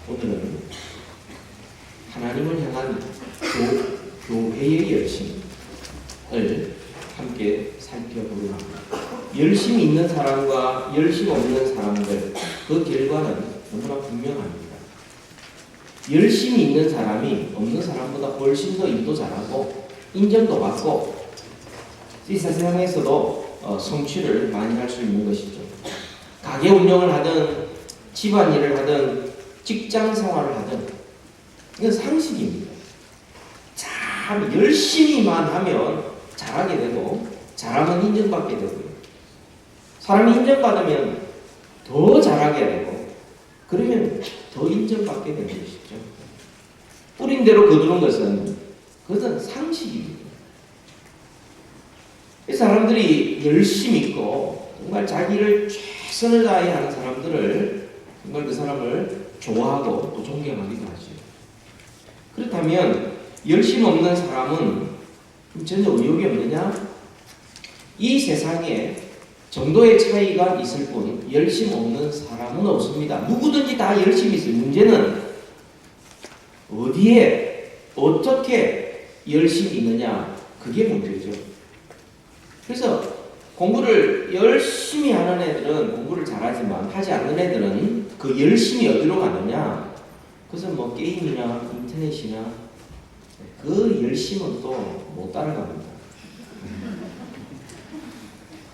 오늘은 하나님을 향한 교회의 열심을 함께 살펴보려 합니다. 열심이 있는 사람과 열심 없는 사람들, 그 결과는 너무나 분명합니다. 열심이 있는 사람이 없는 사람보다 훨씬 더 일도 잘하고 인정도 받고 이 세상에서도 성취를 많이 할 수 있는 것이죠. 가게 운영을 하든 집안일을 하든 직장 생활을 하든 이건 상식입니다. 참 열심히만 하면 잘하게 되고 잘하면 인정받게 되고요. 사람이 인정받으면 더 잘하게 되고 그러면 더 인정받게 되는 것이죠. 뿌린 대로 거두는 그것은 상식입니다. 이 사람들이 열심히 있고 정말 자기를 최선을 다해 하는 사람들을 정말 그 사람을 좋아하고 또 존경하기도 하죠. 그렇다면 열심 없는 사람은 전혀 의욕이 없느냐? 이 세상에 정도의 차이가 있을 뿐 열심 없는 사람은 없습니다. 누구든지 다 열심히 있어요. 문제는 어디에 어떻게 열심히 있느냐, 그게 문제죠. 그래서 공부를 열심히 하는 애들은 공부를 잘하지만 하지 않는 애들은 그 열심히 어디로 가느냐? 그것은 뭐 게임이나 인터넷이나 그 열심은 또 못 따라갑니다.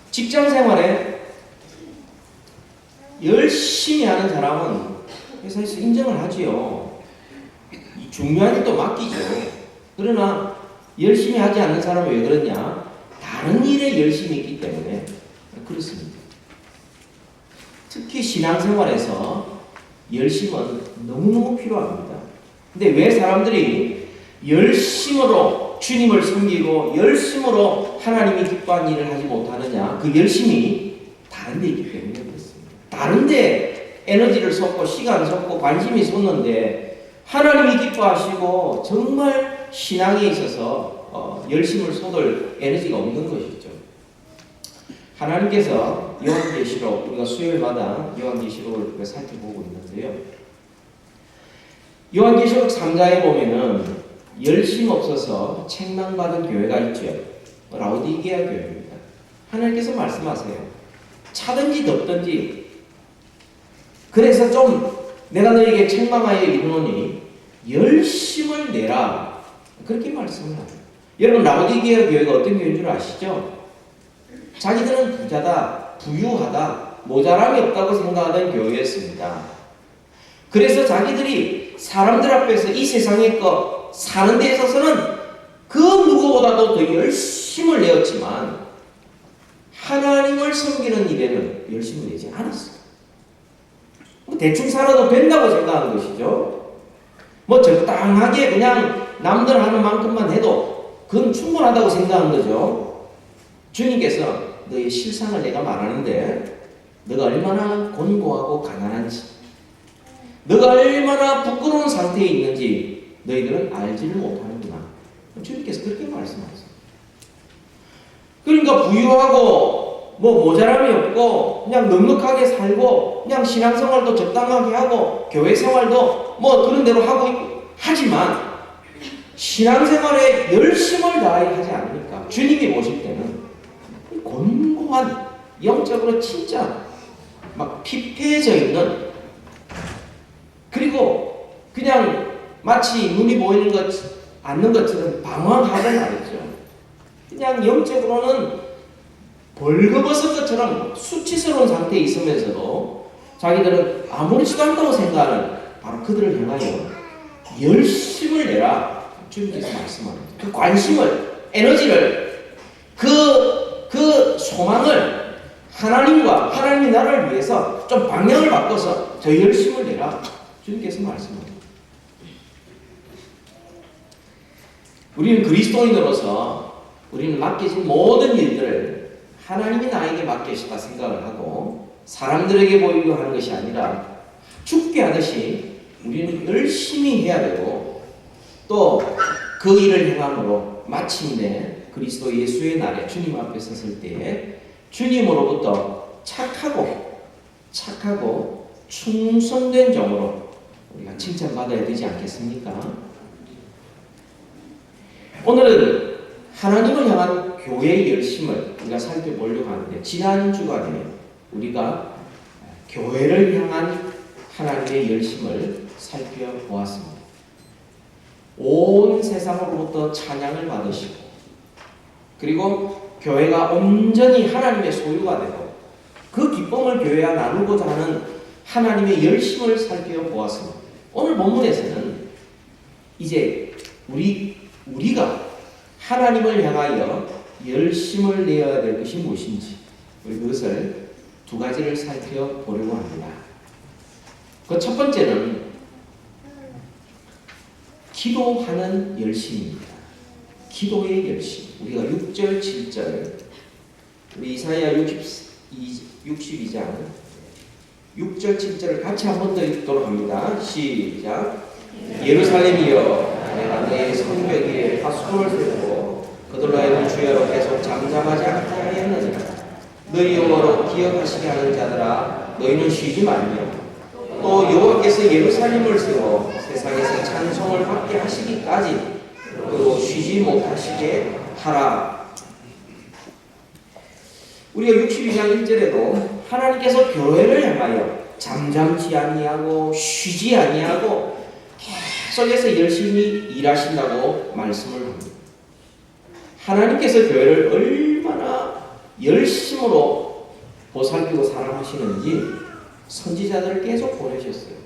직장 생활에 열심히 하는 사람은 회사에서 인정을 하지요. 중요한 일도 맡기죠. 그러나 열심히 하지 않는 사람은 왜 그러냐? 다른 일에 열심히 있기 때문에 그렇습니다. 특히 신앙생활에서 열심은 너무너무 필요합니다. 근데 왜 사람들이 열심으로 주님을 섬기고 열심으로 하나님이 기뻐하는 일을 하지 못하느냐? 그 열심이 다른 데 있기 때문에 그렇습니다. 다른 데 에너지를 쏟고 시간을 쏟고 관심이 쏟는데 하나님이 기뻐하시고 정말 신앙에 있어서 열심을 쏟을 에너지가 없는 것이죠. 하나님께서 요한계시록, 우리가 수요일마다 요한계시록을 살펴보고 있는데요. 요한계시록 3장에 보면은 열심 없어서 책망받은 교회가 있죠. 라오디게아 교회입니다. 하나님께서 말씀하세요. 차든지 덥든지 그래서 좀 내가 너에게 책망하여 이르노니 열심을 내라. 그렇게 말씀을 합니다. 여러분, 라오디게아 교회가 어떤 교회인 줄 아시죠? 자기들은 부자다, 부유하다, 모자람이 없다고 생각하던 교회였습니다. 그래서 자기들이 사람들 앞에서 이 세상의 것 사는 데 있어서는 그 누구보다도 더 열심을 내었지만 하나님을 섬기는 일에는 열심을 내지 않았어요. 대충 살아도 된다고 생각하는 것이죠. 뭐 적당하게 그냥 남들 하는 만큼만 해도 그건 충분하다고 생각하는 거죠. 주님께서 너의 실상을 내가 말하는데 너가 얼마나 곤고하고 가난한지, 너가 얼마나 부끄러운 상태에 있는지 너희들은 알지를 못하는구나. 주님께서 그렇게 말씀하세요. 그러니까 부유하고 뭐 모자람이 없고 그냥 넉넉하게 살고 그냥 신앙생활도 적당하게 하고 교회 생활도 뭐 그런 대로 하고 있고 하지만 신앙생활에 열심을 다해 하지 않으니까 주님이 보실 때는 곤고한 영적으로 진짜 막 피폐해져 있는, 그리고 그냥 마치 눈이 보이는 않는 것처럼 방황하는 말이죠. 그냥 영적으로는 벌거벗은 것처럼 수치스러운 상태에 있으면서도 자기들은 아무렇지도 않다고 생각하는 바로 그들을 향하여 열심을 내라. 주님께서 말씀합니다. 그 관심을, 에너지를, 그 소망을 하나님과 하나님의 나라를 위해서 좀 방향을 바꿔서 더 열심을 내라. 주님께서 말씀합니다. 우리는 그리스도인으로서 우리는 맡겨진 모든 일들을 하나님이 나에게 맡기시다 생각을 하고 사람들에게 보이려 하는 것이 아니라 죽게 하듯이 우리는 열심히 해야 되고 또 그 일을 행함으로 마침내 그리스도 예수의 날에 주님 앞에 섰을 때에 주님으로부터 착하고 충성된 종으로 우리가 칭찬받아야 되지 않겠습니까? 오늘은 하나님을 향한 교회의 열심을 우리가 살펴보려고 하는데, 지난 주간에 우리가 교회를 향한 하나님의 열심을 살펴보았습니다. 온 세상으로부터 찬양을 받으시고, 그리고 교회가 온전히 하나님의 소유가 되고 그 기쁨을 교회와 나누고자 하는 하나님의 열심을 살펴보았습니다. 오늘 본문에서는 이제 우리가 하나님을 향하여 열심을 내어야 될 것이 무엇인지, 우리 그것을 두 가지를 살펴보려고 합니다. 그 첫 번째는 기도하는 열심입니다. 기도의 열심. 우리가 6절, 7절, 우리 이사야 62장 6절, 7절을 같이 한 번 더 읽도록 합니다. 시작. 예루살렘이여, 내가 너의 성벽에 파수꾼을 세우고 그들로 하여금 주야로 계속 잠잠하지 않게 하였느니라. 너희 여호와로 기억하시게 하는 자들아, 너희는 쉬지 말며 또 여호와께서 예루살렘을 세워 세상에서 찬송을 받게 하시기까지 그리고 쉬지 못하시게 하라. 우리가 62장 1절에도 하나님께서 교회를 향하여 잠잠치 아니하고 쉬지 아니하고 계속해서 열심히 일하신다고 말씀을 합니다. 하나님께서 교회를 얼마나 열심으로 보살피고 사랑하시는지 선지자들을 계속 보내셨어요.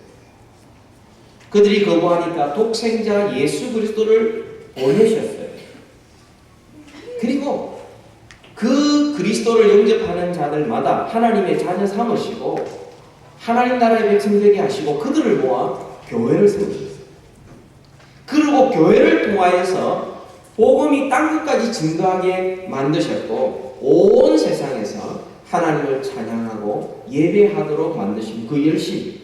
그들이 거부하니까 독생자 예수 그리스도를 보내셨어요. 그리고 그 그리스도를 영접하는 자들마다 하나님의 자녀 삼으시고 하나님 나라의 백성 되게 하시고 그들을 모아 교회를 세우셨어요. 그리고 교회를 통하여서 복음이 땅끝까지 증거하게 만드셨고 온 세상에서 하나님을 찬양하고 예배하도록 만드신 그 열심,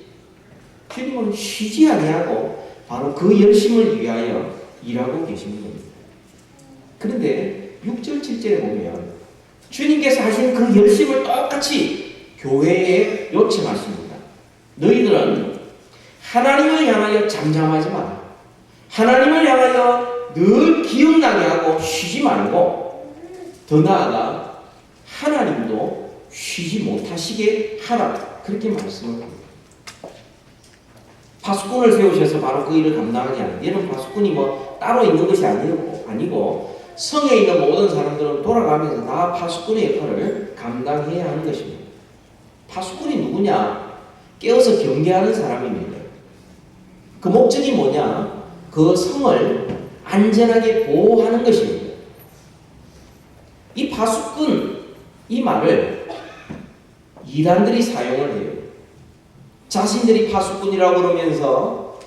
주님은 쉬지 아니하고 바로 그 열심을 위하여 일하고 계신 겁니다. 그런데 6절 7절에 보면 주님께서 하신 그 열심을 똑같이 교회에 요청하십니다. 너희들은 하나님을 향하여 잠잠하지 마라. 하나님을 향하여 늘 기억나게 하고 쉬지 말고, 더 나아가 하나님도 쉬지 못하시게 하라. 그렇게 말씀을 합니다. 파수꾼을 세우셔서 바로 그 일을 감당하지 않아요. 얘는 파수꾼이 뭐 따로 있는 것이 아니고 성에 있는 모든 사람들은 돌아가면서 다 파수꾼의 역할을 감당해야 하는 것입니다. 파수꾼이 누구냐? 깨어서 경계하는 사람입니다. 그 목적이 뭐냐? 그 성을 안전하게 보호하는 것입니다. 이 파수꾼, 이 말을 이단들이 사용을 해요. 자신들이 파수꾼이라고 그러면서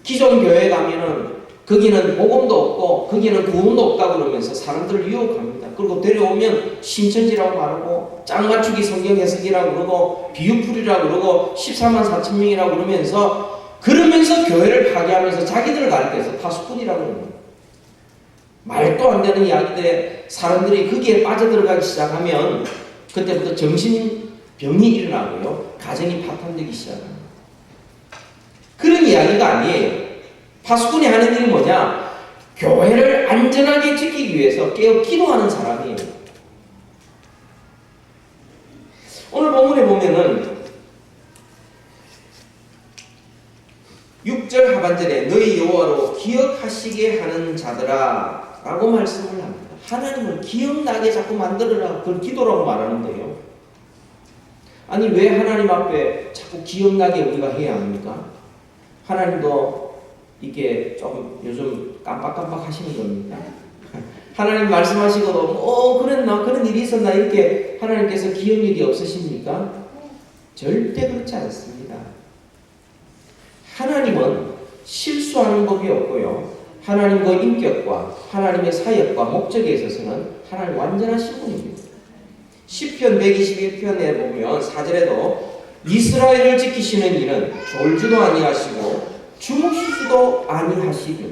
기존 교회에 가면은 거기는 복음도 없고 거기는 구원도 없다고 그러면서 사람들을 유혹합니다. 그리고 데려오면 신천지라고 말하고 짝맞추기 성경 해석이라고 그러고 비유풀이라고 그러고 14만 4천 명이라고 그러면서 교회를 파괴하면서 자기들을 가리켜서 파수꾼이라고 합니다. 말도 안 되는 이야기들에 사람들이 거기에 빠져들어가기 시작하면 그때부터 정신병이 일어나고요. 가정이 파탄되기 시작합니다. 그런 이야기가 아니에요. 파수꾼이 하는 일이 뭐냐? 교회를 안전하게 지키기 위해서 깨어 기도하는 사람이에요. 오늘 본문에 보면은 6절 하반절에 너희 여호와로 기억하시게 하는 자들아 라고 말씀을 합니다. 하나님을 기억나게 자꾸 만들어라. 그걸 기도라고 말하는데요. 아니 왜 하나님 앞에 자꾸 기억나게 우리가 해야 합니까? 하나님도 이게 좀 요즘 깜빡깜빡 하시는 겁니까? 하나님 말씀하시고도 그랬나? 그런 일이 있었나? 이렇게 하나님께서 기억력이 없으십니까? 절대 그렇지 않습니다. 하나님은 실수하는 법이 없고요. 하나님의 인격과 하나님의 사역과 목적에 있어서는 하나님 완전하신 분입니다. 시편 121편에 보면 4절에도 이스라엘을 지키시는 이는 졸지도 아니하시고 주무시지도 아니하시고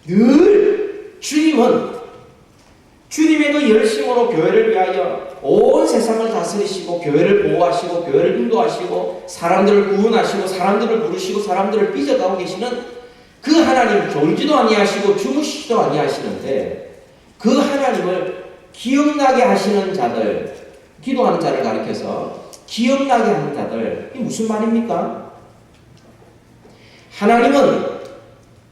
늘 주님은 주님의 그 열심으로 교회를 위하여 온 세상을 다스리시고 교회를 보호하시고 교회를 인도하시고 사람들을 구원하시고 사람들을 부르시고 사람들을 빚어가고 계시는 그 하나님 졸지도 아니하시고 주무시지도 아니하시는데 그 하나님을 기억나게 하시는 자들, 기도하는 자를 가리켜서 기억나게 하는 자들, 이게 무슨 말입니까? 하나님은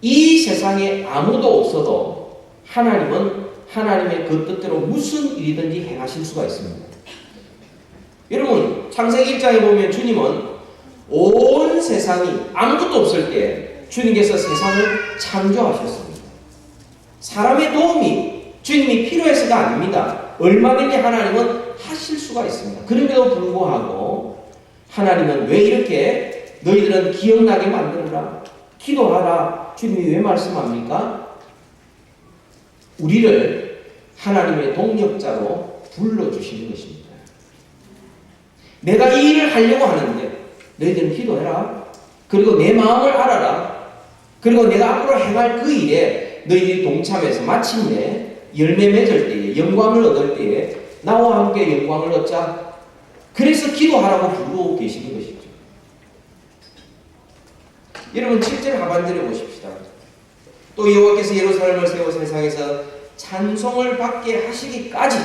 이 세상에 아무도 없어도 하나님은 하나님의 그 뜻대로 무슨 일이든지 행하실 수가 있습니다. 여러분 창세기 1장에 보면 주님은 온 세상이 아무것도 없을 때 주님께서 세상을 창조하셨습니다. 사람의 도움이 주님이 필요해서가 아닙니다. 얼마든지 하나님은 하실 수가 있습니다. 그럼에도 불구하고 하나님은 왜 이렇게 너희들은 기억나게 만들어라, 기도하라, 주님이 왜 말씀합니까? 우리를 하나님의 동력자로 불러주시는 것입니다. 내가 이 일을 하려고 하는데 너희들은 기도해라. 그리고 내 마음을 알아라. 그리고 내가 앞으로 행할 그 일에 너희들이 동참해서 마침내 열매 맺을 때에 영광을 얻을 때에 나와 함께 영광을 얻자. 그래서 기도하라고 부르고 계시는 것이죠. 여러분 7절 하반절에 보십시다. 또 여호와께서 예루살렘을 세워 세상에서 찬송을 받게 하시기까지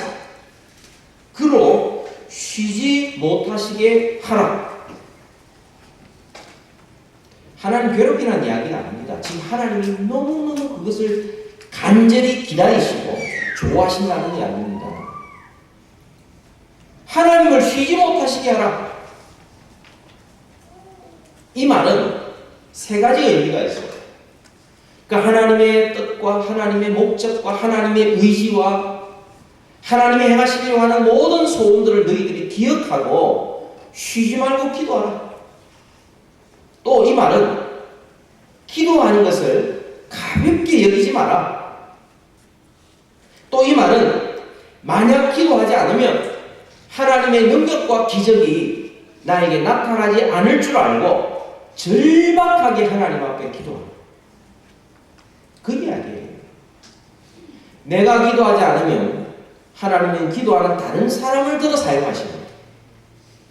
그로 쉬지 못하시게 하라. 하나님 괴롭히는 이야기가 아닙니다. 지금 하나님이 너무너무 그것을 간절히 기다리시고 좋아하신다는 이야기입니다. 하나님을 쉬지 못하시게 하라. 이 말은 세 가지 의미가 있어요. 그러니까 하나님의 뜻과 하나님의 목적과 하나님의 의지와 하나님이 행하시려고 하는 모든 소원들을 너희들이 기억하고 쉬지 말고 기도하라. 또 이 말은 기도하는 것을 가볍게 여기지 마라. 또 이 말은 만약 기도하지 않으면 하나님의 능력과 기적이 나에게 나타나지 않을 줄 알고 절박하게 하나님 앞에 기도하라. 그 이야기예요. 내가 기도하지 않으면 하나님은 기도하는 다른 사람을 들어 사용하십니다.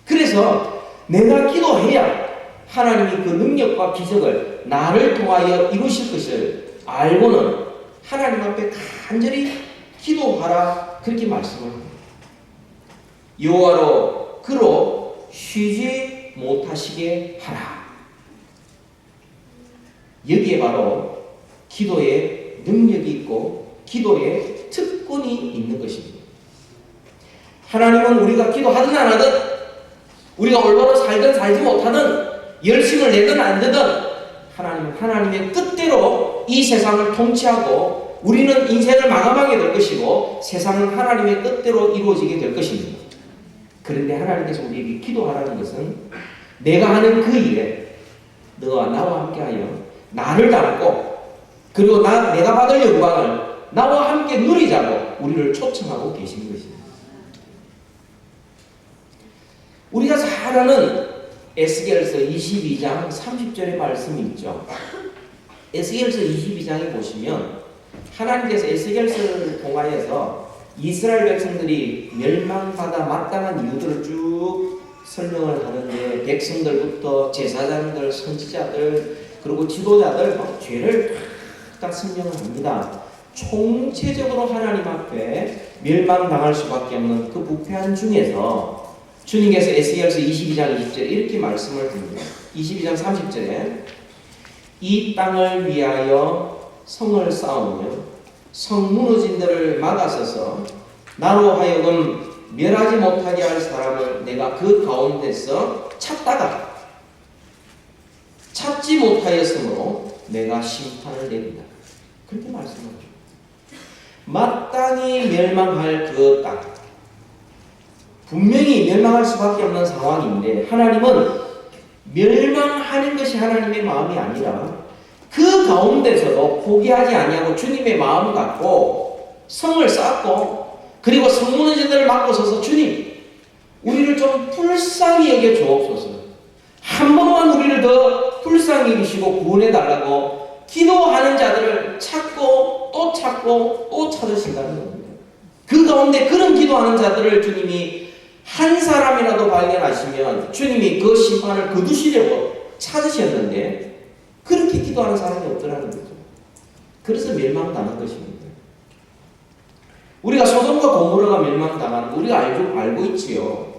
그래서 내가 기도해야 하나님이 그 능력과 기적을 나를 통하여 이루실 것을 알고는 하나님 앞에 간절히 기도하라. 그렇게 말씀을 합니다. 여호와로 그로 쉬지 못하시게 하라. 여기에 바로 기도에 능력이 있고 기도에 특권이 있는 것입니다. 하나님은 우리가 기도하든 안 하든 우리가 올바로 살든 살지 못하든 열심을 내든 안 내든 하나님은 하나님의 뜻대로 이 세상을 통치하고 우리는 인생을 마감하게 될 것이고 세상은 하나님의 뜻대로 이루어지게 될 것입니다. 그런데 하나님께서 우리에게 기도하라는 것은 내가 하는 그 일에 너와 나와 함께하여 나를 닮고 그리고 내가 받을 영광을 나와 함께 누리자고 우리를 초청하고 계시는 것입니다. 우리가 잘 아는 에스겔서 22장 30절의 말씀이 있죠. 에스겔서 22장에 보시면 하나님께서 에스겔서를 통하여서 이스라엘 백성들이 멸망받아 마땅한 이유들을 쭉 설명을 하는데 백성들부터 제사장들, 선지자들 그리고 지도자들 죄를 딱 설명을 합니다. 총체적으로 하나님 앞에 멸망당할 수밖에 없는 그 부패한 중에서 주님께서 에스겔서 22장 20절에 이렇게 말씀을 드립니다. 22장 30절에 이 땅을 위하여 성을 쌓으며 성 무너진 데를 막아서서 나로 하여금 멸하지 못하게 할 사람을 내가 그 가운데서 찾다가 찾지 못하였으므로 내가 심판을 내린다. 그렇게 말씀하죠. 마땅히 멸망할 그 땅, 분명히 멸망할 수밖에 없는 상황인데 하나님은 멸망하는 것이 하나님의 마음이 아니라 그 가운데서도 포기하지 아니하고 주님의 마음 갖고 성을 쌓고 그리고 성 무너진 데를 막고 서서 주님 우리를 좀 불쌍히 여겨 주옵소서. 한 번만 우리를 더 불쌍히 여기시고 구원해 달라고 기도하는 자들을 찾고 또 찾고 또 찾으신다는 겁니다. 그 가운데 그런 기도하는 자들을 주님이 한 사람이라도 발견하시면 주님이 그 심판을 거두시려고 찾으셨는데 그렇게 기도하는 사람이 없더라는 거죠. 그래서 멸망당한 것입니다. 우리가 소돔과 고모라가 멸망당하는 거 우리가 알고 있지요.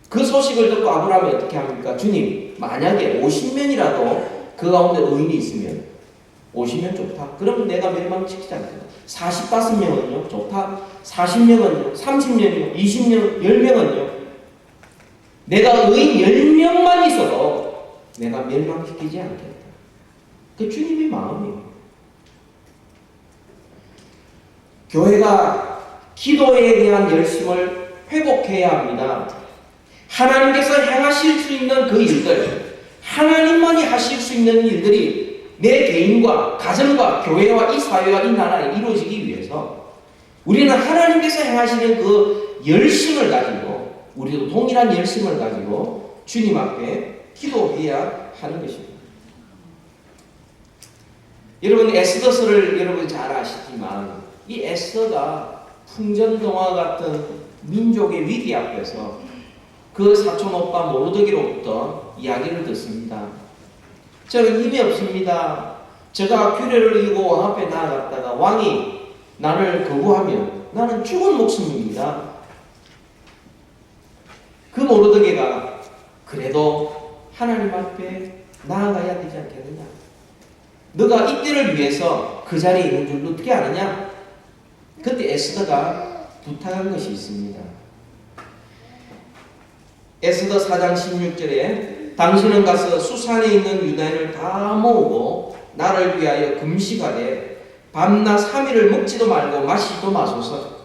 그 소식을 듣고 아브라함이 어떻게 합니까? 주님, 만약에 50명이라도 그 가운데 의인이 있으면 50명 좋다. 그러면 내가 멸망시키지 않겠다. 45명은요? 좋다. 40명은요? 30명은요? 20명, 10명은요? 내가 의인 10명만 있어도 내가 멸망시키지 않겠다. 그 주님의 마음이에요. 교회가 기도에 대한 열심을 회복해야 합니다. 하나님께서 행하실 수 있는 그 일들, 하나님만이 하실 수 있는 일들이 내 개인과 가정과 교회와 이 사회와 이 나라에 이루어지기 위해서 우리는 하나님께서 행하시는 그 열심을 가지고 우리도 동일한 열심을 가지고 주님 앞에 기도해야 하는 것입니다. 여러분 에스더서를 여러분 잘 아시지만 이 에스더가 풍전등화 같은 민족의 위기 앞에서 그 사촌 오빠 모르드게로부터 이야기를 듣습니다. 저는 힘이 없습니다. 제가 규례를 이고 왕 앞에 나아갔다가 왕이 나를 거부하면 나는 죽은 목숨입니다. 그 모르드게가 그래도 하나님 앞에 나아가야 되지 않겠느냐? 너가 이때를 위해서 그 자리에 있는 줄 어떻게 아느냐? 그때 에스더가 부탁한 것이 있습니다. 에스더 4장 16절에 당신은 가서 수산에 있는 유다인을 다 모으고 나를 위하여 금식하되 밤낮 3일을 먹지도 말고 마시지도 마소서.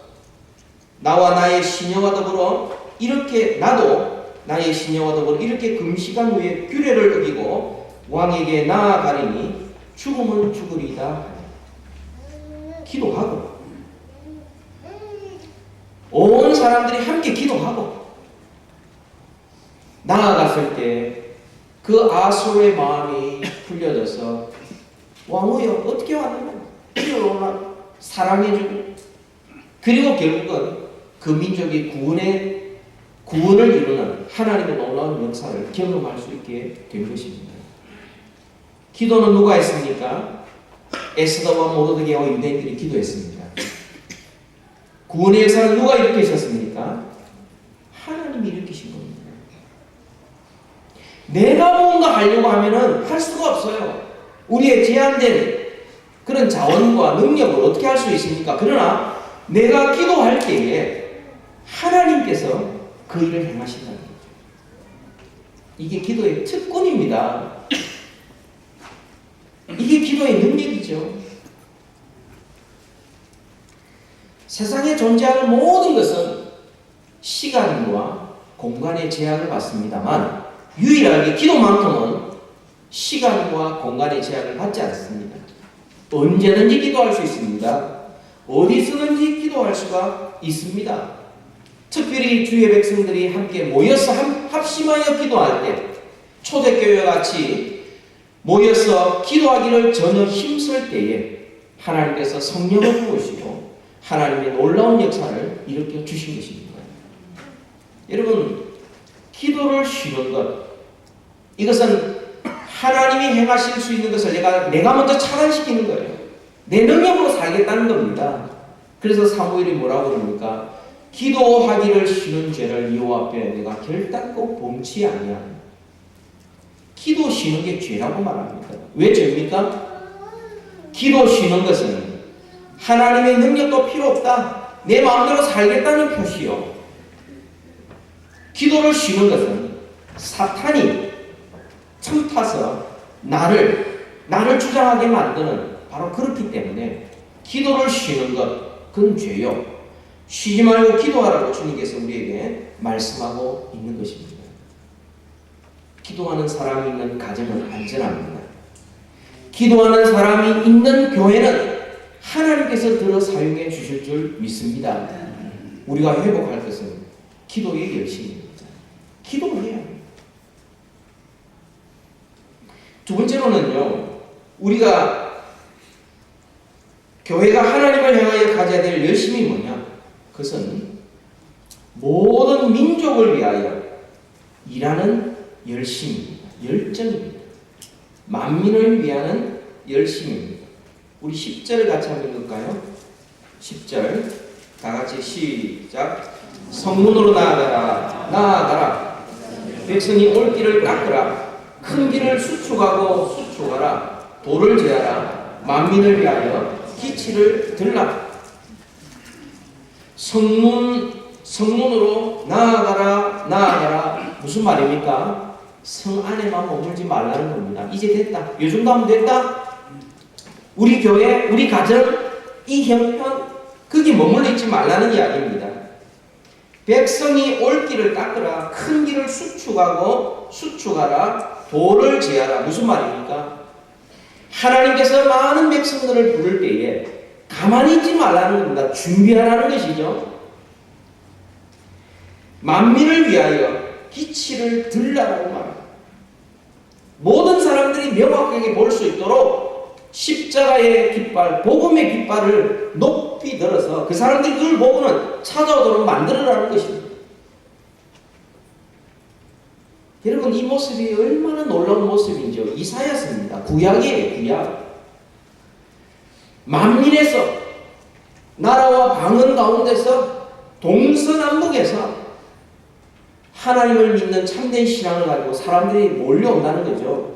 나와 나의 시녀와 더불어 이렇게 나도 나의 시녀와 더불어 이렇게 금식한 후에 규례를 어기고 왕에게 나아가리니 죽으면 죽으리이다. 기도하고 온 사람들이 함께 기도하고 나아갔을 때 그 아수르의 마음이 풀려져서 왕후여 어떻게 왔느냐? 이리로 사랑해주고 그리고 결국은 그 민족이 구원을 이루는 하나님의 놀라운 역사를 경험할 수 있게 된 것입니다. 기도는 누가 했습니까? 에스더와 모르드게와 유대인들이 기도했습니다. 구원의 역사를 누가 일으키셨습니까? 하나님이 일으키신 겁니다. 내가 뭔가 하려고 하면은 할 수가 없어요. 우리의 제한된 그런 자원과 능력을 어떻게 할 수 있습니까? 그러나 내가 기도할 때에 하나님께서 그 일을 행하신다는 거죠. 이게 기도의 특권입니다. 이게 기도의 능력이죠. 세상에 존재하는 모든 것은 시간과 공간의 제약을 받습니다만 유일하게 기도만큼은 시간과 공간의 제약을 받지 않습니다. 언제든지 기도할 수 있습니다. 어디서든지 기도할 수가 있습니다. 특별히 주의 백성들이 함께 모여서 합심하여 기도할 때 초대교회와 같이 모여서 기도하기를 전혀 힘쓸 때에 하나님께서 성령을 부으시고 하나님의 놀라운 역사를 일으켜 주신 것입니다. 여러분 기도를 쉬는 것 이것은 하나님이 행하실 수 있는 것을 내가 먼저 차단시키는 거예요. 내 능력으로 살겠다는 겁니다. 그래서 사무엘이 뭐라고 그럽니까? 기도하기를 쉬는 죄를 여호와 앞에 내가 결단코 범치 아니하노. 기도 쉬는 게 죄라고 말합니다. 왜 죄입니까? 기도 쉬는 것은 하나님의 능력도 필요 없다. 내 마음대로 살겠다는 표시요. 기도를 쉬는 것은 사탄이 틈타서 나를 주장하게 만드는 바로 그렇기 때문에 기도를 쉬는 것 그건 죄요. 쉬지 말고 기도하라고 주님께서 우리에게 말씀하고 있는 것입니다. 기도하는 사람이 있는 가정은 안전합니다. 기도하는 사람이 있는 교회는 하나님께서 들어 사용해 주실 줄 믿습니다. 우리가 회복할 것은 기도의 열심입니다. 기도를 해야 합니다. 두 번째로는요, 우리가 교회가 하나님을 향하여 가져야 될 열심이 뭐냐? 그것은 모든 민족을 위하여 일하는 열심입니다. 열정입니다. 만민을 위하는 열심입니다. 우리 10절을 같이 한번 읽을까요? 10절 다 같이 시작. 성문으로 나아가라 나아가라. 백성이 올 길을 닦으라. 큰 길을 수축하고 수축하라. 돌을 제하라. 만민을 위하여 기치를 들라. 성문으로 나아가라 나아가라. 무슨 말입니까? 성 안에만 머물지 말라는 겁니다. 이제 됐다. 요 정도 하면 됐다. 우리 교회, 우리 가정, 이 형편, 거기 머물러 있지 말라는 이야기입니다. 백성이 올 길을 닦으라. 큰 길을 수축하고 수축하라. 돌을 제하라. 무슨 말입니까? 하나님께서 많은 백성들을 부를 때에 가만히 있지 말라는 겁니다. 준비하라는 것이죠. 만민을 위하여 기치를 들라라는 말입니다. 모든 사람들이 명확하게 볼 수 있도록 십자가의 깃발, 복음의 깃발을 높이 들어서 그 사람들이 그걸 보고는 찾아오도록 만들어라는 것입니다. 여러분, 이 모습이 얼마나 놀라운 모습인지요. 이사야서입니다. 구약이에요, 구약. 만민에서, 나라와 방언 가운데서, 동서남북에서 하나님을 믿는 참된 신앙을 가지고 사람들이 몰려온다는 거죠.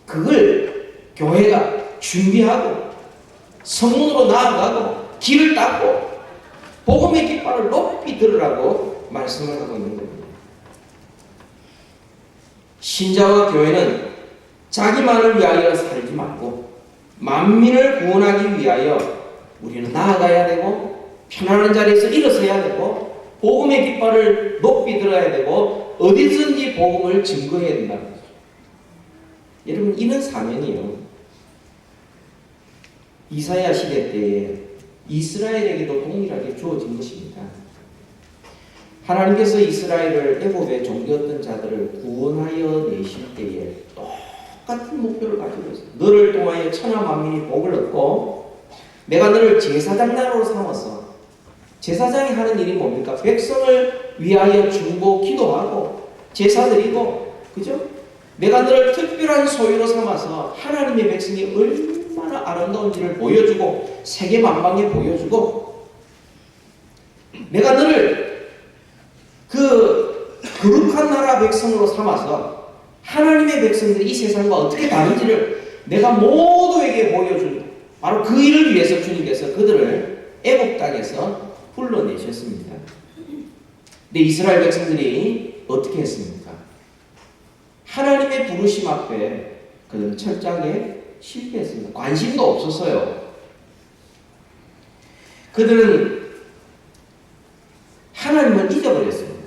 그걸 교회가 준비하고 성문으로 나아가고 길을 닦고 복음의 깃발을 높이 들으라고 말씀을 하고 있는 겁니다. 신자와 교회는 자기만을 위하여 살지 말고 만민을 구원하기 위하여 우리는 나아가야 되고 편안한 자리에서 일어서야 되고 복음의 깃발을 높이 들어야 되고 어디든지 복음을 증거해야 된다는 거죠. 여러분, 이런 사명이요. 이사야 시대 때에 이스라엘에게도 동일하게 주어진 것입니다. 하나님께서 이스라엘을 애굽에 종되었던 자들을 구원하여 내실 때에 똑같은 목표를 가지고 있어요. 너를 통하여 천하 만민이 복을 얻고 내가 너를 제사장 나라로 삼아서 제사장이 하는 일이 뭡니까? 백성을 위하여 중보 기도하고 제사 드리고, 그죠? 내가 너를 특별한 소유로 삼아서 하나님의 백성이 얼마나 아름다운지를 보여주고 세계 만방에 보여주고, 내가 너를 그 거룩한 나라 백성으로 삼아서 하나님의 백성들이 이 세상과 어떻게 다른지를 내가 모두에게 보여준, 바로 그 일을 위해서 주님께서 그들을 애굽 땅에서 불러내셨습니다. 근데 이스라엘 백성들이 어떻게 했습니까? 하나님의 부르심 앞에 그들은 철저하게 실패했습니다. 관심도 없었어요. 그들은 하나님을 잊어버렸습니다.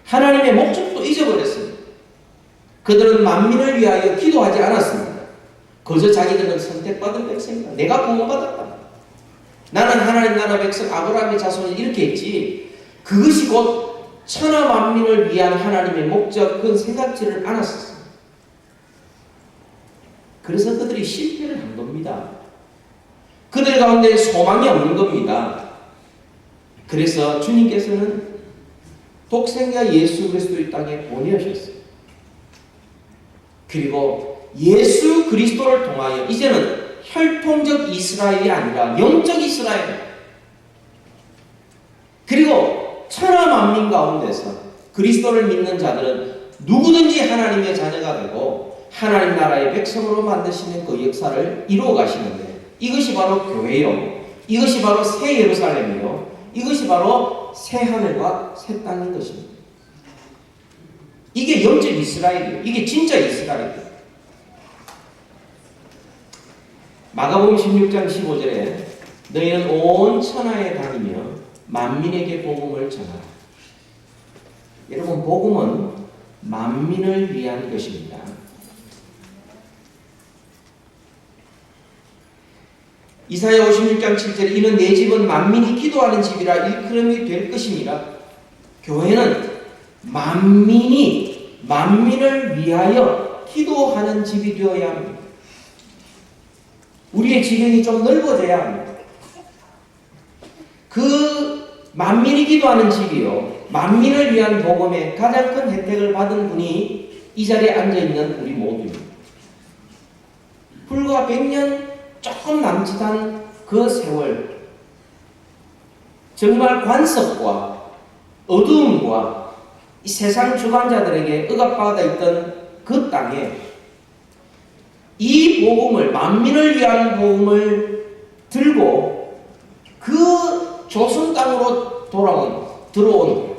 하나님의 목적도 잊어버렸습니다. 그들은 만민을 위하여 기도하지 않았습니다. 그저 자기들은 선택받은 백성이다. 내가 구원받았다. 나는 하나님 나라 백성 아브라함의 자손이 이렇게 했지, 그것이 곧 천하 만민을 위한 하나님의 목적, 그건 생각지를 않았었습니다. 그래서 그들이 실패를 한 겁니다. 그들 가운데 소망이 없는 겁니다. 그래서 주님께서는 독생자 예수 그리스도의 땅에 보내셨어요. 그리고 예수 그리스도를 통하여 이제는 혈통적 이스라엘이 아니라 영적 이스라엘, 그리고 천하 만민 가운데서 그리스도를 믿는 자들은 누구든지 하나님의 자녀가 되고 하나님 나라의 백성으로 만드시는 그 역사를 이루어 가시는데, 이것이 바로 교회요, 이것이 바로 새 예루살렘이요, 이것이 바로 새 하늘과 새 땅인 것입니다. 이게 영적 이스라엘이에요. 이게 진짜 이스라엘이에요. 마가복음 16장 15절에 너희는 온 천하에 다니며 만민에게 복음을 전하라. 여러분, 복음은 만민을 위한 것입니다. 이사야 56장 7절에 이는 내 집은 만민이 기도하는 집이라 일컬음이 될 것이니라. 교회는 만민이 만민을 위하여 기도하는 집이 되어야 합니다. 우리의 지경이 좀 넓어져야 합니다. 그 만민이 기도하는 집이요, 만민을 위한 복음의 가장 큰 혜택을 받은 분이 이 자리에 앉아있는 우리 모두입니다. 불과 100년 조금 남짓한 그 세월, 정말 관습과 어두움과 이 세상 주관자들에게 억압받아 있던 그 땅에 이 복음을, 만민을 위한 복음을 들고 그 조선 땅으로 들어온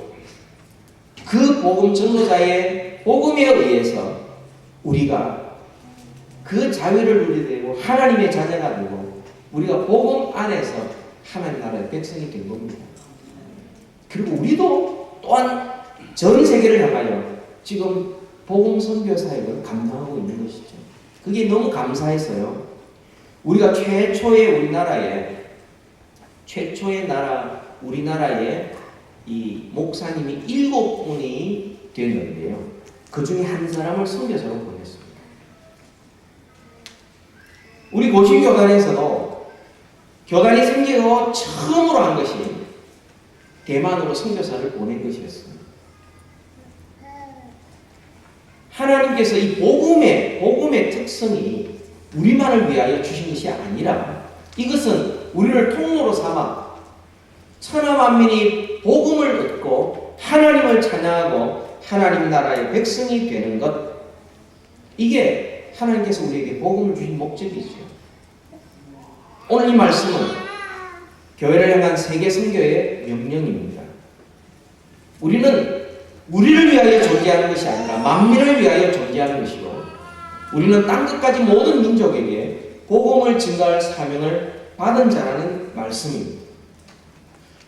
그 복음 전도자의 복음에 의해서 우리가 그 자유를 누리게 되고 하나님의 자녀가 되고 우리가 복음 안에서 하나님 나라의 백성이 된 겁니다. 그리고 우리도 또한 전 세계를 향하여 지금 복음 선교 사역을 감당하고 있는 것이죠. 그게 너무 감사해서요. 우리가 최초의 우리나라에 이 목사님이 7분이 되었는데요. 그 중에 한 사람을 선교사로 보냈습니다. 우리 고신교단에서도 교단이 생기고 처음으로 한 것이 대만으로 선교사를 보낸 것이었습니다. 하나님께서 이 복음의 특성이 우리만을 위하여 주신 것이 아니라 이것은 우리를 통로로 삼아 천하만민이 복음을 얻고 하나님을 찬양하고 하나님 나라의 백성이 되는 것, 이게 하나님께서 우리에게 복음을 주신 목적이죠. 오늘 이 말씀은 교회를 향한 세계 선교의 명령입니다. 우리는 우리를 위하여 존재하는 것이 아니라 만민을 위하여 존재하는 것이고, 우리는 땅끝까지 모든 민족에게 복음을 증거할 사명을 받은 자라는 말씀입니다.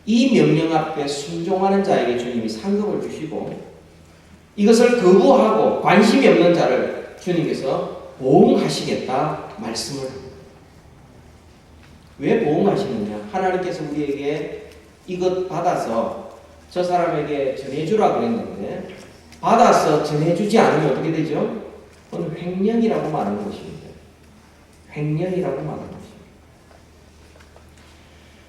이 명령 앞에 순종하는 자에게 주님이 상급을 주시고, 이것을 거부하고 관심이 없는 자를 주님께서 보응하시겠다 말씀을 합니다. 왜 보응하시느냐? 하나님께서 우리에게 이것 받아서 저 사람에게 전해주라 그랬는데 받아서 전해주지 않으면 어떻게 되죠? 그건 횡령이라고 말하는 것입니다. 횡령이라고 말하는 것입니다.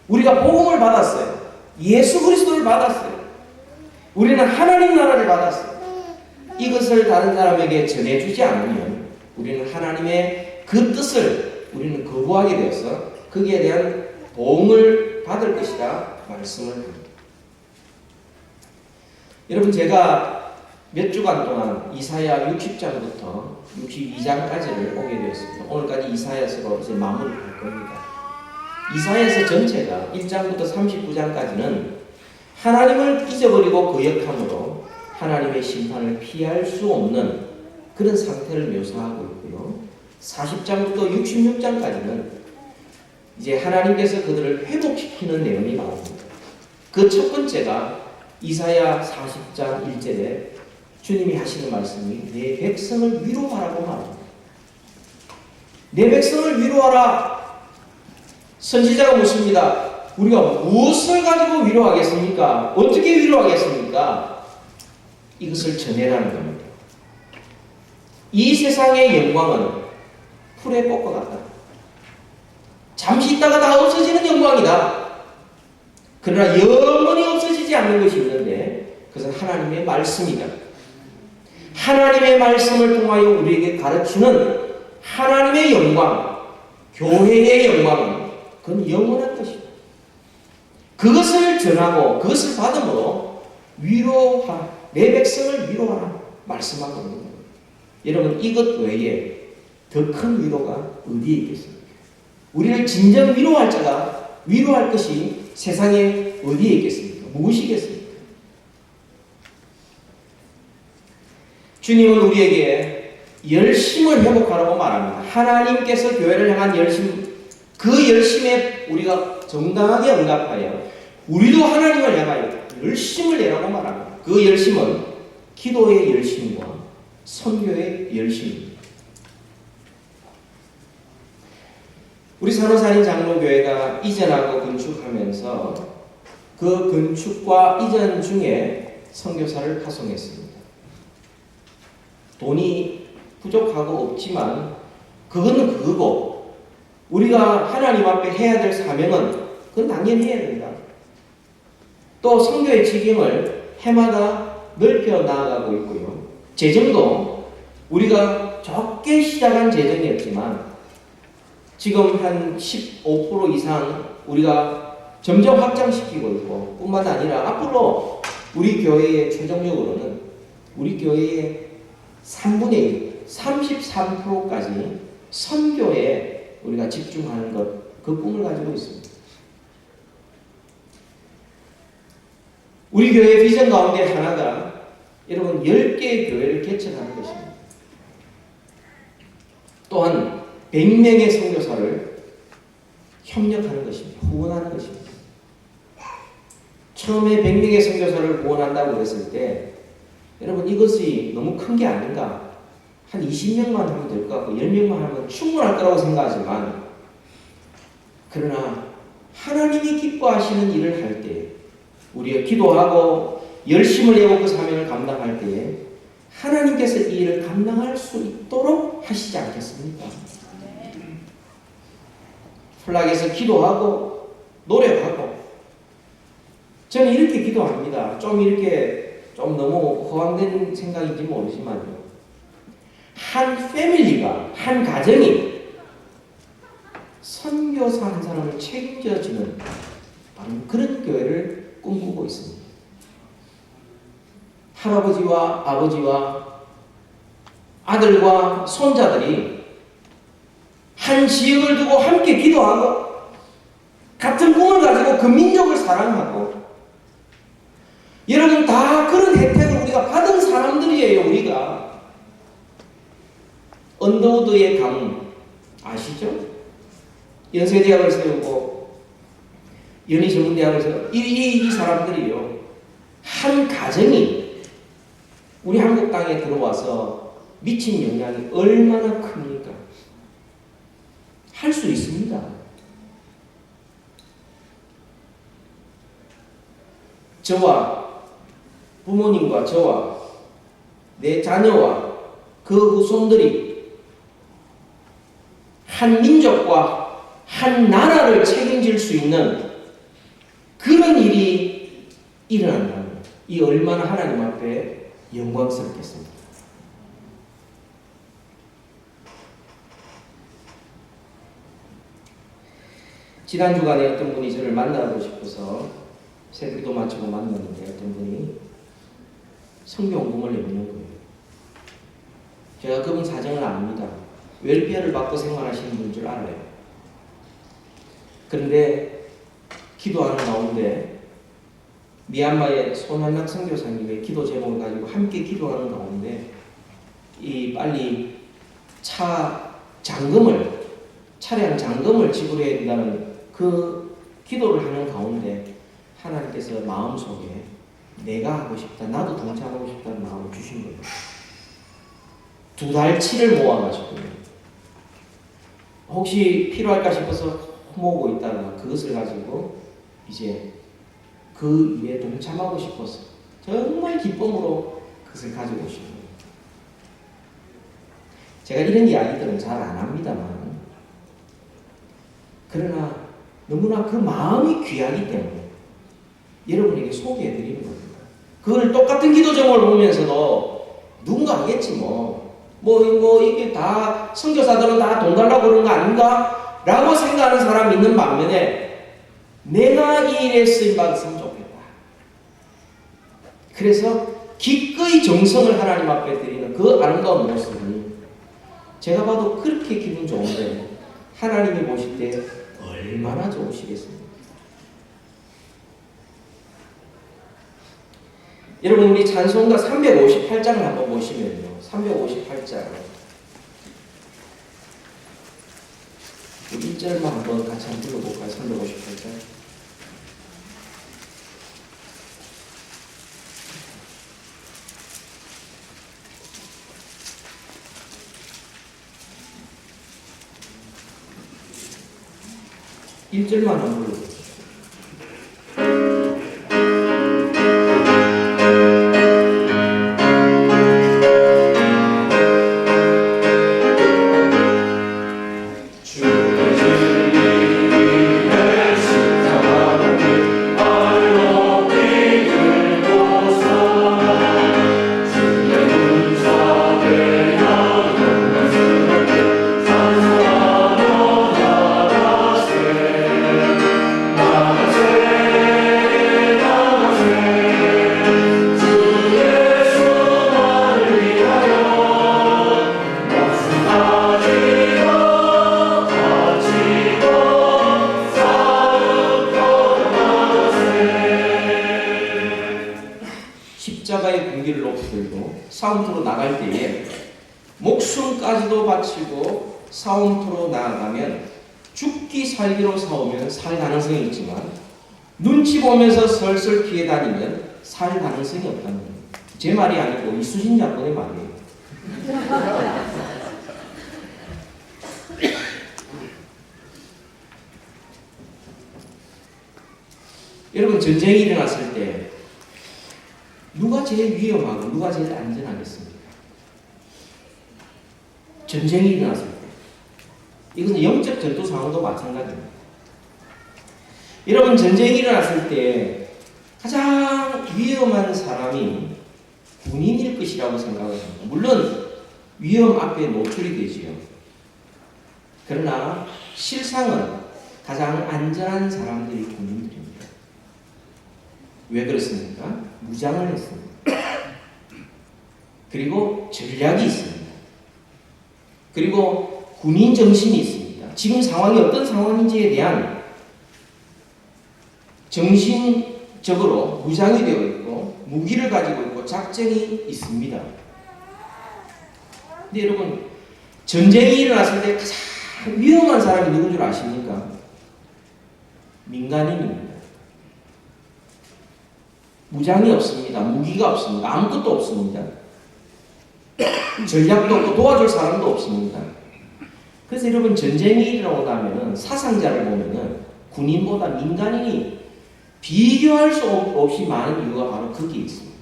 우리가 복음을 받았어요. 예수 그리스도를 받았어요. 우리는 하나님 나라를 받았어요. 이것을 다른 사람에게 전해주지 않으면 우리는 하나님의 그 뜻을 우리는 거부하게 되어서 거기에 대한 보응을 받을 것이다 말씀을 합니다. 여러분, 제가 몇 주간 동안 이사야 60장부터 62장까지를 오게 되었습니다. 오늘까지 이사야서로 이제 마무리할 겁니다. 이사야서 전체가 1장부터 39장까지는 하나님을 잊어버리고 거역함으로 하나님의 심판을 피할 수 없는 그런 상태를 묘사하고 있고요. 40장부터 66장까지는 이제 하나님께서 그들을 회복시키는 내용이 나옵니다. 그 첫 번째가 이사야 40장 1절에 주님이 하시는 말씀이 내 백성을 위로하라고 말합니다. 내 백성을 위로하라. 선지자가 묻습니다. 우리가 무엇을 가지고 위로하겠습니까? 어떻게 위로하겠습니까? 이것을 전해라는 겁니다. 이 세상의 영광은 풀의 꽃과 같다. 잠시 있다가 다 없어지는 영광이다. 그러나 영원히 없어지지 않는 것이 있는데 그것은 하나님의 말씀이다. 하나님의 말씀을 통하여 우리에게 가르치는 하나님의 영광, 교회의 영광은 그건 영원한 것이다. 그것을 전하고 그것을 받음으로 위로하라. 내 백성을 위로하라 말씀하거든요. 여러분, 이것 외에 더 큰 위로가 어디에 있겠습니까? 우리를 진정 위로할 자가, 위로할 것이 세상에 어디에 있겠습니까? 무엇이겠습니까? 주님은 우리에게 열심을 회복하라고 말합니다. 하나님께서 교회를 향한 열심, 그 열심에 우리가 정당하게 응답하여 우리도 하나님을 향하여 열심을 내라고 말합니다. 그 열심은 기도의 열심과 선교의 열심입니다. 우리 산호산인 장로교회가 이전하고 건축하면서 그 건축과 이전 중에 선교사를 파송했습니다. 돈이 부족하고 없지만 그거는 그거고 우리가 하나님 앞에 해야 될 사명은 그건 당연히 해야 된다. 또 선교의 지경을 해마다 넓혀 나아가고 있고요. 재정도 우리가 적게 시작한 재정이었지만 지금 한 15% 이상 우리가 점점 확장시키고 있고, 뿐만 아니라 앞으로 우리 교회의 최종적으로는 우리 교회의 3분의 1, 33%까지 선교에 우리가 집중하는 것, 그 꿈을 가지고 있습니다. 우리 교회의 비전 가운데 하나가 여러분 10개의 교회를 개척하는 것입니다. 또한 100명의 선교사를 협력하는 것입니다. 후원하는 것입니다. 처음에 100명의 선교사를 후원한다고 했을 때 여러분 이것이 너무 큰 게 아닌가, 한 20명만 하면 될 것 같고 10명만 하면 충분할 거라고 생각하지만, 그러나 하나님이 기뻐하시는 일을 할 때, 우리가 기도하고 열심을 내고 그 사명을 감당할 때에 하나님께서 이 일을 감당할 수 있도록 하시지 않겠습니까? 플락에서 기도하고 노력하고, 저는 이렇게 기도합니다. 좀 너무 허황된 생각인지 모르지만요, 한 패밀리가, 한 가정이 선교사 한 사람을 책임져주는 그런 교회를 꿈꾸고 있습니다. 할아버지와 아버지와 아들과 손자들이 한 지역을 두고 함께 기도하고 같은 꿈을 가지고 그 민족을 사랑하고, 여러분 다 그런 혜택을 우리가 받은 사람들이에요. 우리가 언더우드의 가문 아시죠? 연세대학을 세우고 연희전문대학을 세우고 이 사람들이요, 한 가정이 우리 한국 땅에 들어와서 미친 영향이 얼마나 큽니까? 할 수 있습니다. 저와 부모님과 저와 내 자녀와 그 후손들이 한 민족과 한 나라를 책임질 수 있는 그런 일이 일어난다면 이 얼마나 하나님 앞에 영광스럽겠습니까? 지난 주간에 어떤 분이 저를 만나고 싶어서 새벽기도 마치고 만났는데, 어떤 분이 성경공을 내미는 거예요. 제가 그분 사정을 압니다. 웰페어를 받고 생활하시는 분인 줄 알아요. 그런데 기도하는 가운데 미얀마의 손한락 선교사님의 기도 제목을 가지고 함께 기도하는 가운데 이 빨리 차량 잔금을 지불해야 된다는 그 기도를 하는 가운데 하나님께서 마음속에 내가 하고 싶다, 나도 동참하고 싶다는 마음을 주신 거예요. 2달치를 모아가지고 혹시 필요할까 싶어서 모으고 있다가 그것을 가지고 이제 그 일에 동참하고 싶어서 정말 기쁨으로 그것을 가지고 오신 거예요. 제가 이런 이야기들은 잘 안 합니다만, 그러나 너무나 그 마음이 귀하기 때문에 여러분에게 소개해드리는 겁니다. 그걸 똑같은 기도 제목을 보면서도 누군가 하겠지 이게 다 선교사들은 다 돈 달라고 그런 거 아닌가? 라고 생각하는 사람이 있는 반면에 내가 이 일에 쓰임받았으면 좋겠다. 그래서 기꺼이 정성을 하나님 앞에 드리는 그 아름다운 모습이 제가 봐도 그렇게 기분 좋은데 하나님이 보실 때 얼마나 좋으시겠습니까? 여러분 우리 찬송가 358장을 한번 보시면요, 358장 1절만 한번 같이 한번 불러볼까요? 358장. 일절만 한번 불러볼까요? 바치고 싸움터로 나아가면 죽기 살기로 싸우면 살 가능성이 있지만 눈치 보면서 설설 피해 다니면 살 가능성이 없다는 거예요. 제 말이 아니고 이수신 장군의 말이에요. 여러분, 전쟁이 일어났을 때 누가 제일 위험하고 누가 제일 안전하겠습니까? 전쟁이 일어났을 때. 이것은 영적 전투 상황도 마찬가지입니다. 여러분, 전쟁이 일어났을 때 가장 위험한 사람이 군인일 것이라고 생각을 합니다. 물론 위험 앞에 노출이 되지요. 그러나 실상은 가장 안전한 사람들이 군인들입니다. 왜 그렇습니까? 무장을 했습니다. 그리고 전략이 있습니다. 그리고 군인 정신이 있습니다. 지금 상황이 어떤 상황인지에 대한 정신적으로 무장이 되어 있고 무기를 가지고 있고 작전이 있습니다. 근데 여러분, 전쟁이 일어났을 때 가장 위험한 사람이 누군 줄 아십니까? 민간인입니다. 무장이 없습니다. 무기가 없습니다. 아무것도 없습니다. 전략도 없고 도와줄 사람도 없습니다. 그래서 여러분, 전쟁이 일어나면 사상자를 보면은 군인보다 민간인이 비교할 수 없이 많은 이유가 바로 거기에 있습니다.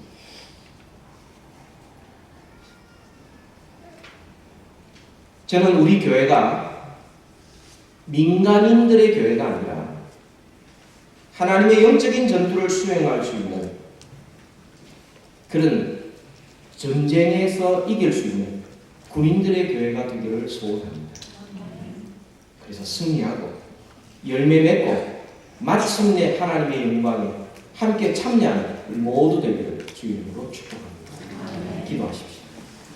저는 우리 교회가 민간인들의 교회가 아니라 하나님의 영적인 전투를 수행할 수 있는 그런 전쟁에서 이길 수 있는 군인들의 교회가 되기를 소원합니다. 그래서 승리하고 열매 맺고 마침내 하나님의 영광에 함께 참여하는 모두 되기를 주님으로 축복합니다. 기도하십시오.